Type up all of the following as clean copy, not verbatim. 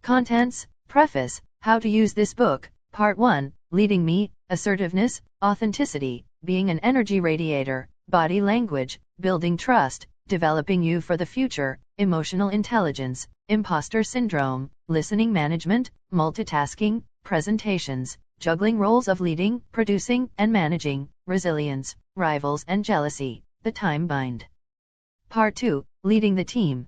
Contents, Preface, How to Use This Book, Part 1, Leading Me, Assertiveness, Authenticity, Being an Energy Radiator, Body Language, Building Trust, Developing You for the Future, Emotional Intelligence, Imposter Syndrome, Listening Management, Multitasking, Presentations, Juggling Roles of Leading, Producing, and Managing, Resilience, Rivals and Jealousy, The Time Bind. Part 2, Leading the Team.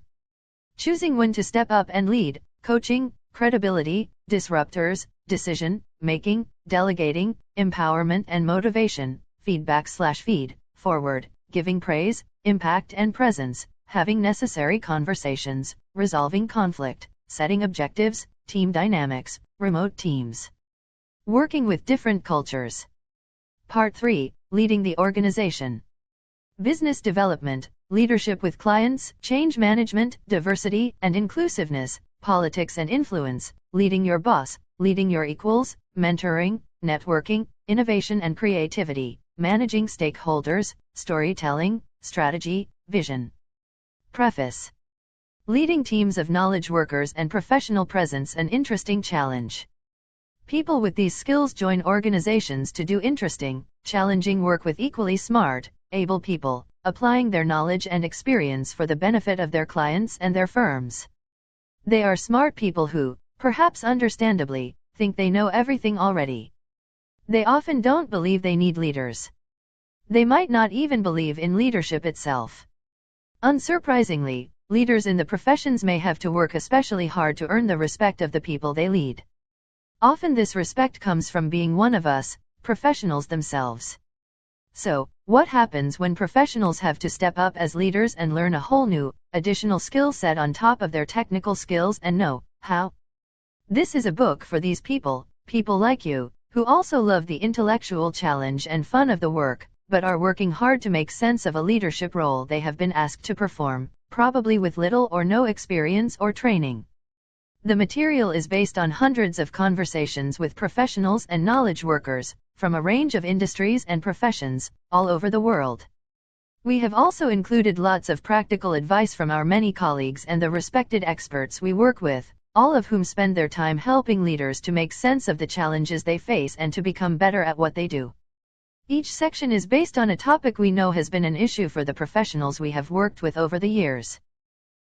Choosing when to step up and lead, coaching, credibility, disruptors, decision making, delegating, empowerment and motivation, feedback/feed, forward, giving praise, impact and presence, having necessary conversations, resolving conflict, setting objectives, team dynamics, remote teams. Working with different cultures. Part 3, Leading the Organization. Business development, leadership with clients, change management, diversity and inclusiveness, politics and influence, leading your boss, leading your equals, mentoring, networking, innovation and creativity, managing stakeholders, storytelling, strategy, vision. Preface. Leading teams of knowledge workers and professional presence an interesting challenge. People with these skills join organizations to do interesting, challenging work with equally smart, able people, applying their knowledge and experience for the benefit of their clients and their firms. They are smart people who, perhaps understandably, think they know everything already. They often don't believe they need leaders. They might not even believe in leadership itself. Unsurprisingly, leaders in the professions may have to work especially hard to earn the respect of the people they lead. Often this respect comes from being one of us, professionals themselves. So, what happens when professionals have to step up as leaders and learn a whole new, additional skill set on top of their technical skills and know-how? This is a book for these people, people like you, who also love the intellectual challenge and fun of the work, but are working hard to make sense of a leadership role they have been asked to perform, probably with little or no experience or training. The material is based on hundreds of conversations with professionals and knowledge workers, from a range of industries and professions, all over the world. We have also included lots of practical advice from our many colleagues and the respected experts we work with, all of whom spend their time helping leaders to make sense of the challenges they face and to become better at what they do. Each section is based on a topic we know has been an issue for the professionals we have worked with over the years.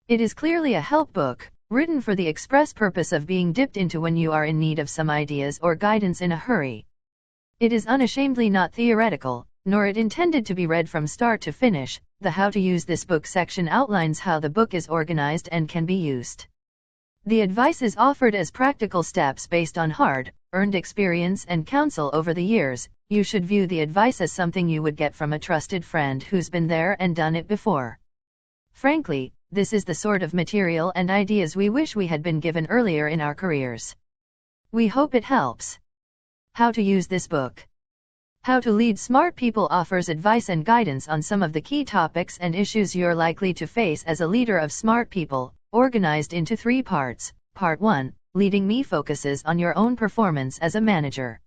It is clearly a help book, written for the express purpose of being dipped into when you are in need of some ideas or guidance in a hurry. It is unashamedly not theoretical, nor it intended to be read from start to finish. The How to Use This Book section outlines how the book is organized and can be used. The advice is offered as practical steps based on hard-earned experience and counsel over the years. You should view the advice as something you would get from a trusted friend who's been there and done it before. Frankly, this is the sort of material and ideas we wish we had been given earlier in our careers. We hope it helps. How to use this book. How to Lead Smart People offers advice and guidance on some of the key topics and issues you're likely to face as a leader of smart people, organized into 3 parts. Part 1, Leading Me focuses on your own performance as a manager.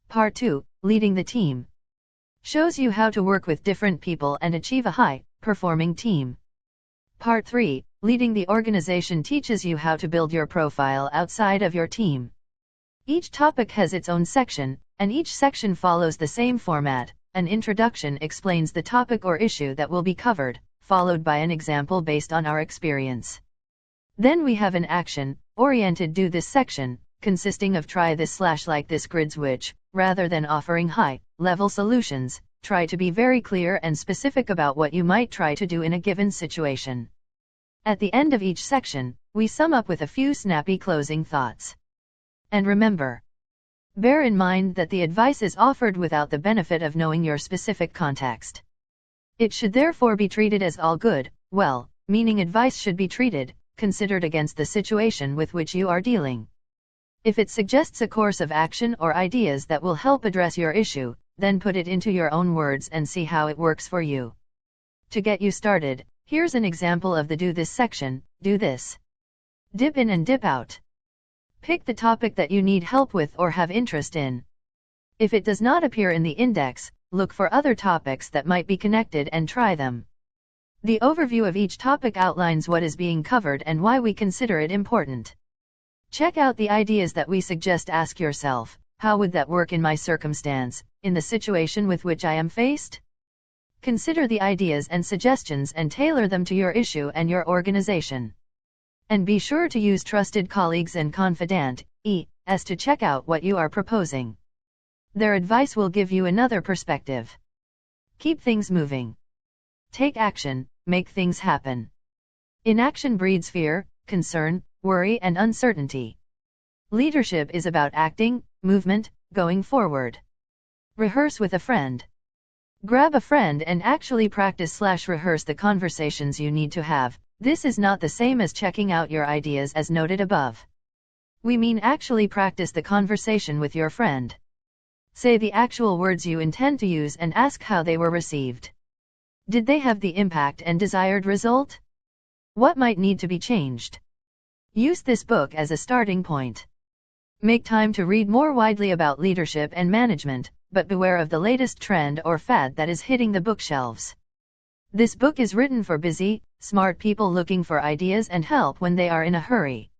Part 2, Leading the Team, shows you how to work with different people and achieve a high-performing team. Part 3, Leading the Organization teaches you how to build your profile outside of your team. Each topic has its own section, and each section follows the same format. An introduction explains the topic or issue that will be covered, followed by an example based on our experience. Then we have an action-oriented do this section, consisting of try this/like this grids which, rather than offering high-level solutions, try to be very clear and specific about what you might try to do in a given situation. At the end of each section, we sum up with a few snappy closing thoughts. And remember, bear in mind that the advice is offered without the benefit of knowing your specific context. It should therefore be treated as all good, well-meaning advice should be treated, considered against the situation with which you are dealing. If it suggests a course of action or ideas that will help address your issue, then put it into your own words and see how it works for you. To get you started, here's an example of the do this section. Do this. Dip in and dip out. Pick the topic that you need help with or have interest in. If it does not appear in the index, look for other topics that might be connected and try them. The overview of each topic outlines what is being covered and why we consider it important. Check out the ideas that we suggest. Ask yourself, how would that work in my circumstance, in the situation with which I am faced? Consider the ideas and suggestions and tailor them to your issue and your organization. And be sure to use trusted colleagues and confidant as to check out what you are proposing. Their advice will give you another perspective. Keep things moving. Take action, make things happen. Inaction breeds fear, concern, worry, and uncertainty. Leadership is about acting, movement, going forward. Rehearse with a friend. Grab a friend and actually practice/rehearse the conversations you need to have. This is not the same as checking out your ideas as noted above. We mean actually practice the conversation with your friend. Say the actual words you intend to use and ask how they were received. Did they have the impact and desired result? What might need to be changed? Use this book as a starting point. Make time to read more widely about leadership and management, but beware of the latest trend or fad that is hitting the bookshelves. This book is written for busy, smart people looking for ideas and help when they are in a hurry.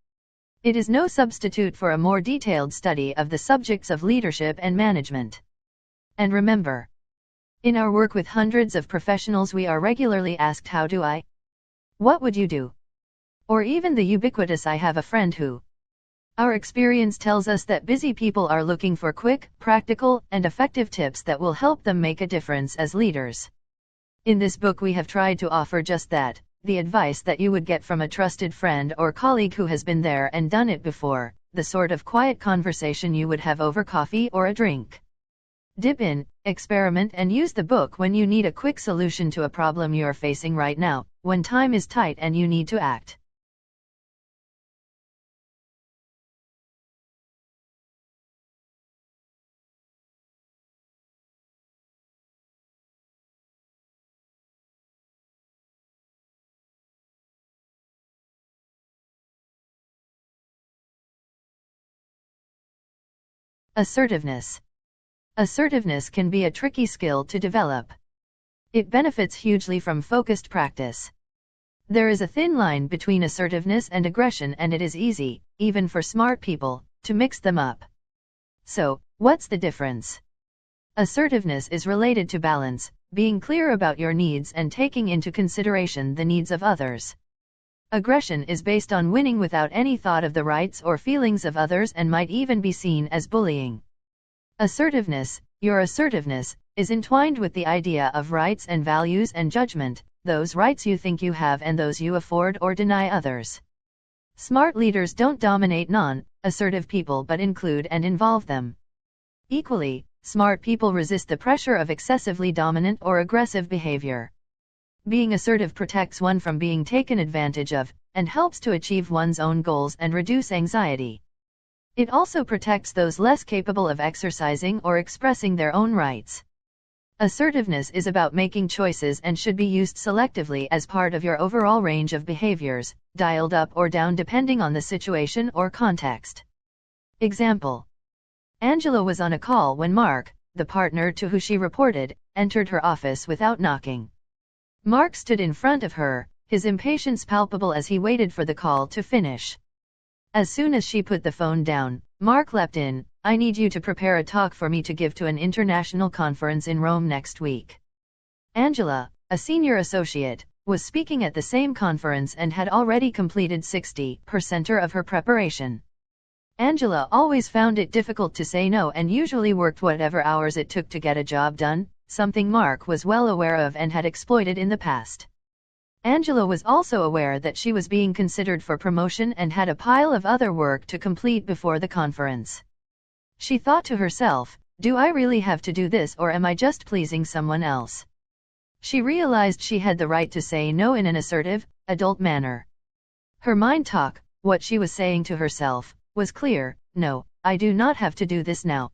It is no substitute for a more detailed study of the subjects of leadership and management. And remember, in our work with hundreds of professionals, we are regularly asked, how do I? What would you do? Or even the ubiquitous, I have a friend who. Our experience tells us that busy people are looking for quick, practical, and effective tips that will help them make a difference as leaders. In this book we have tried to offer just that, the advice that you would get from a trusted friend or colleague who has been there and done it before, the sort of quiet conversation you would have over coffee or a drink. Dip in, experiment, and use the book when you need a quick solution to a problem you're facing right now, when time is tight and you need to act. Assertiveness. Assertiveness can be a tricky skill to develop. It benefits hugely from focused practice. There is a thin line between assertiveness and aggression, and it is easy, even for smart people, to mix them up. So, what's the difference? Assertiveness is related to balance, being clear about your needs and taking into consideration the needs of others. Aggression is based on winning without any thought of the rights or feelings of others and might even be seen as bullying. Assertiveness, your assertiveness, is entwined with the idea of rights and values and judgment, those rights you think you have and those you afford or deny others. Smart leaders don't dominate non-assertive people but include and involve them. Equally, smart people resist the pressure of excessively dominant or aggressive behavior. Being assertive protects one from being taken advantage of, and helps to achieve one's own goals and reduce anxiety. It also protects those less capable of exercising or expressing their own rights. Assertiveness is about making choices and should be used selectively as part of your overall range of behaviors, dialed up or down depending on the situation or context. Example: Angela was on a call when Mark, the partner to who she reported, entered her office without knocking. Mark stood in front of her, his impatience palpable as he waited for the call to finish. As soon as she put the phone down, Mark leapt in, "I need you to prepare a talk for me to give to an international conference in Rome next week." Angela, a senior associate, was speaking at the same conference and had already completed 60% of her preparation. Angela always found it difficult to say no and usually worked whatever hours it took to get a job done, something Mark was well aware of and had exploited in the past. Angela was also aware that she was being considered for promotion and had a pile of other work to complete before the conference. She thought to herself, "Do I really have to do this, or am I just pleasing someone else?" She realized she had the right to say no in an assertive, adult manner. Her mind talk, what she was saying to herself, was clear: "No, I do not have to do this now."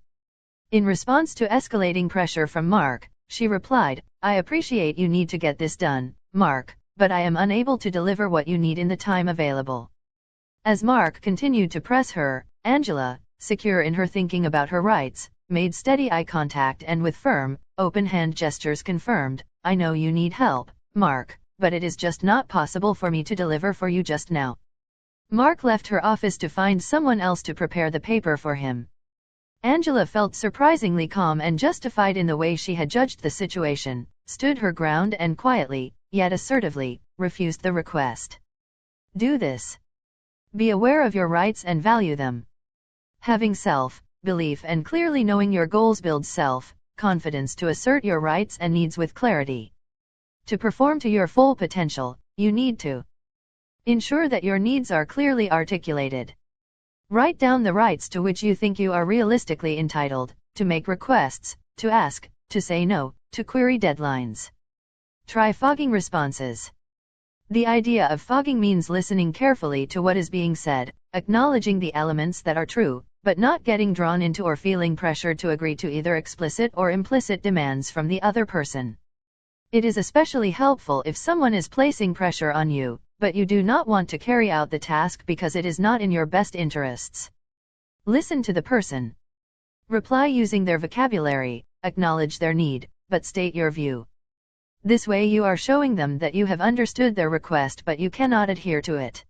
In response to escalating pressure from Mark, she replied, "I appreciate you need to get this done, Mark, but I am unable to deliver what you need in the time available." As Mark continued to press her, Angela, secure in her thinking about her rights, made steady eye contact and with firm, open hand gestures confirmed, "I know you need help, Mark, but it is just not possible for me to deliver for you just now." Mark left her office to find someone else to prepare the paper for him. Angela felt surprisingly calm and justified in the way she had judged the situation, stood her ground and quietly, yet assertively, refused the request. Do this. Be aware of your rights and value them. Having self-belief and clearly knowing your goals builds self-confidence to assert your rights and needs with clarity. To perform to your full potential, you need to ensure that your needs are clearly articulated. Write down the rights to which you think you are realistically entitled, to make requests, to ask, to say no, to query deadlines. Try fogging responses. The idea of fogging means listening carefully to what is being said, acknowledging the elements that are true, but not getting drawn into or feeling pressured to agree to either explicit or implicit demands from the other person. It is especially helpful if someone is placing pressure on you, but you do not want to carry out the task because it is not in your best interests. Listen to the person. Reply using their vocabulary, acknowledge their need, but state your view. This way you are showing them that you have understood their request but you cannot adhere to it.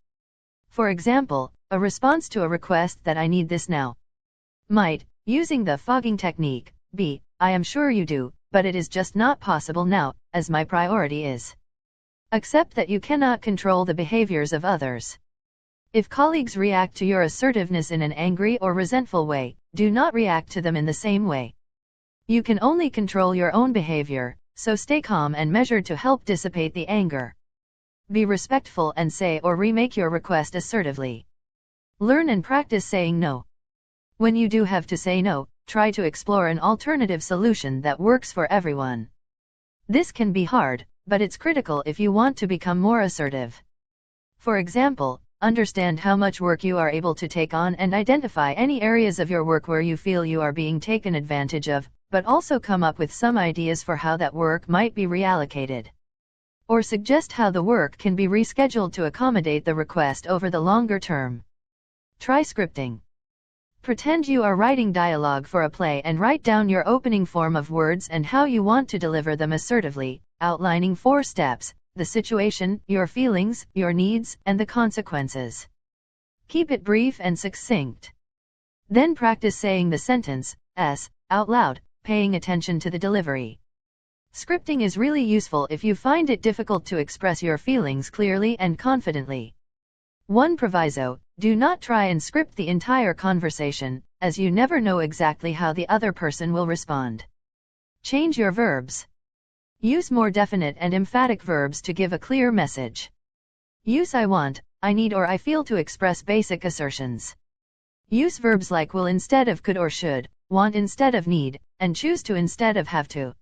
For example, a response to a request that I need this now might, using the fogging technique, be, I am sure you do, but it is just not possible now, as my priority is. Accept that you cannot control the behaviors of others. If colleagues react to your assertiveness in an angry or resentful way, do not react to them in the same way. You can only control your own behavior, so stay calm and measured to help dissipate the anger. Be respectful and say or remake your request assertively. Learn and practice saying no. When you do have to say no, try to explore an alternative solution that works for everyone. This can be hard, but it's critical if you want to become more assertive. For example, understand how much work you are able to take on and identify any areas of your work where you feel you are being taken advantage of, but also come up with some ideas for how that work might be reallocated. Or suggest how the work can be rescheduled to accommodate the request over the longer term. Try scripting. Pretend you are writing dialogue for a play and write down your opening form of words and how you want to deliver them assertively, outlining 4 steps: the situation, your feelings, your needs, and the consequences. Keep it brief and succinct. Then practice saying the sentence, out loud, paying attention to the delivery. Scripting is really useful if you find it difficult to express your feelings clearly and confidently. One proviso: do not try and script the entire conversation, as you never know exactly how the other person will respond. Change your verbs. Use more definite and emphatic verbs to give a clear message. Use I want, I need or I feel to express basic assertions. Use verbs like will instead of could or should, want instead of need, and choose to instead of have to.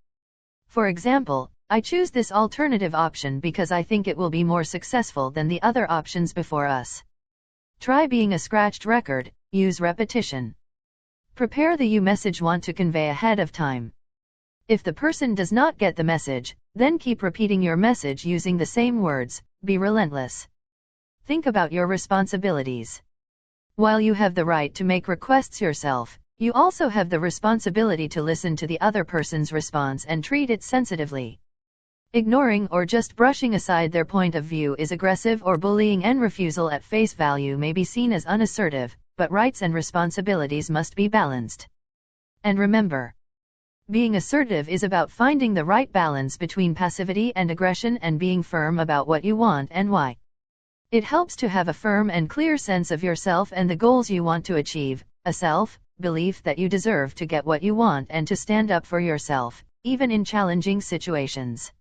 For example, I choose this alternative option because I think it will be more successful than the other options before us. Try being a scratched record, use repetition. Prepare the you message want to convey ahead of time. If the person does not get the message, then keep repeating your message using the same words, be relentless. Think about your responsibilities. While you have the right to make requests yourself, you also have the responsibility to listen to the other person's response and treat it sensitively. Ignoring or just brushing aside their point of view is aggressive or bullying, and refusal at face value may be seen as unassertive, but rights and responsibilities must be balanced. And remember, being assertive is about finding the right balance between passivity and aggression and being firm about what you want and why. It helps to have a firm and clear sense of yourself and the goals you want to achieve, a self-belief that you deserve to get what you want and to stand up for yourself, even in challenging situations.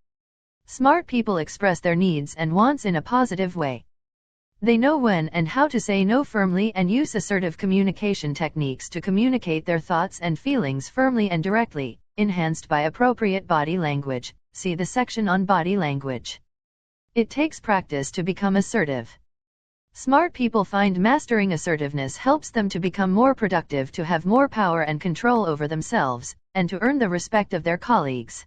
Smart people express their needs and wants in a positive way. They know when and how to say no firmly and use assertive communication techniques to communicate their thoughts and feelings firmly and directly, enhanced by appropriate body language. See the section on body language. It takes practice to become assertive. Smart people find mastering assertiveness helps them to become more productive, to have more power and control over themselves, and to earn the respect of their colleagues.